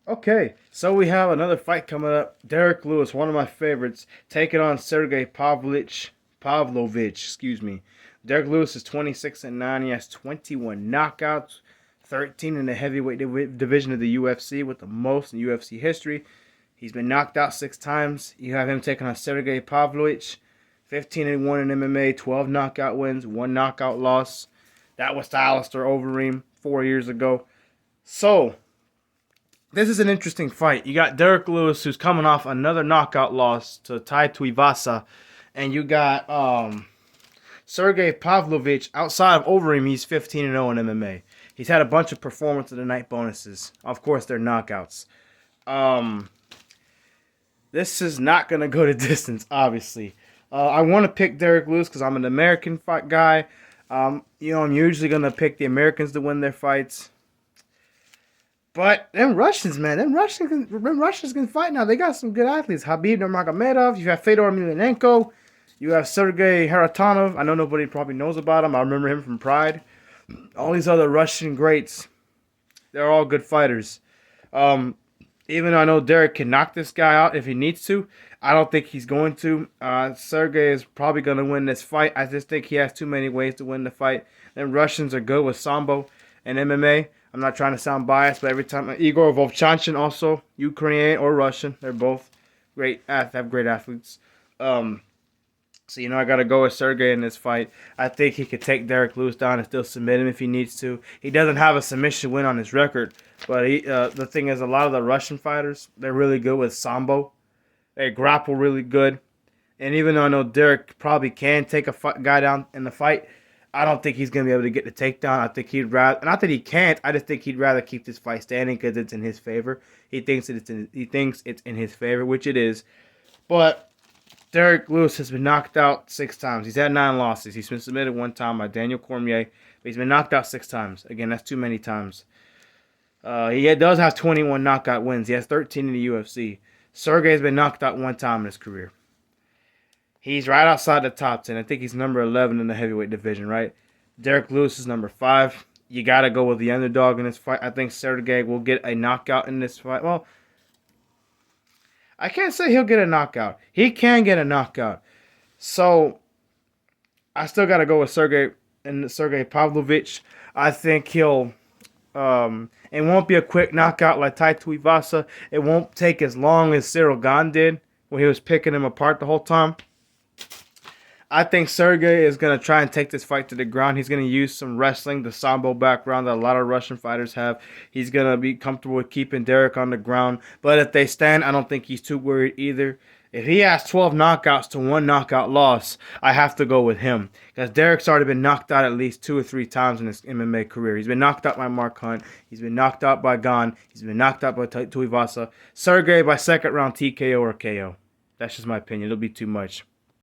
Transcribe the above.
Okay, so we have another fight coming up. Derrick Lewis, one of my favorites, taking on Sergei Pavlovich, excuse me. Derrick Lewis is 26-9. He has 21 knockouts, 13 in the heavyweight division of the UFC, with the most in UFC history. He's been knocked out 6 times. You have him taking on Sergei Pavlovich, 15-1 in MMA, 12 knockout wins, 1 knockout loss. That was to Alistair Overeem 4 years ago. So, this is an interesting fight. You got Derrick Lewis, who's coming off another knockout loss to Tai Tuivasa, and you got Sergei Pavlovich. Outside of Overeem, he's 15-0 in MMA. He's had a bunch of performance of the night bonuses. Of course, they're knockouts. This is not gonna go the distance, obviously. I want to pick Derrick Lewis because I'm an American fight guy. I'm usually gonna pick the Americans to win their fights. But them Russians, man, them Russians can fight now. They got some good athletes. Khabib Nurmagomedov. You have Fedor Emelianenko. You have Sergei Haratonov. I know nobody probably knows about him. I remember him from Pride. All these other Russian greats, they're all good fighters. Even though I know Derek can knock this guy out if he needs to, I don't think he's going to. Sergey is probably going to win this fight. I just think he has too many ways to win the fight. And Russians are good with Sambo and MMA. I'm not trying to sound biased, but every time Igor Vovchanchin, also Ukrainian or Russian, they're both great. Have great athletes. So I got to go with Sergey in this fight. I think he could take Derrick Lewis down and still submit him if he needs to. He doesn't have a submission win on his record, but the thing is, a lot of the Russian fighters, they're really good with Sambo. They grapple really good, and even though I know Derrick probably can take a guy down in the fight, I don't think he's going to be able to get the takedown. I think he'd rather, not that he can't, I just think he'd rather keep this fight standing because it's in his favor. He thinks it's in his favor, which it is. But Derrick Lewis has been knocked out 6 times. He's had 9 losses. He's been submitted 1 time by Daniel Cormier, but he's been knocked out 6 times. Again, that's too many times. He does have 21 knockout wins. He has 13 in the UFC. Sergey's been knocked out 1 time in his career. He's right outside the top 10. I think he's number 11 in the heavyweight division, right? Derrick Lewis is number 5. You got to go with the underdog in this fight. I think Sergey will get a knockout in this fight. Well, I can't say he'll get a knockout. He can get a knockout. So, I still got to go with Sergei Pavlovich. I think he'll... it won't be a quick knockout like Tai Tuivasa. It won't take as long as Cyril Gane did, when he was picking him apart the whole time. I think Sergey is going to try and take this fight to the ground. He's going to use some wrestling, the Sambo background that a lot of Russian fighters have. He's going to be comfortable with keeping Derrick on the ground. But if they stand, I don't think he's too worried either. If he has 12 knockouts to 1 knockout loss, I have to go with him. Because Derrick's already been knocked out at least 2 or 3 times in his MMA career. He's been knocked out by Mark Hunt. He's been knocked out by Gane. He's been knocked out by Tuivasa. Sergey by second round TKO or KO. That's just my opinion. It'll be too much.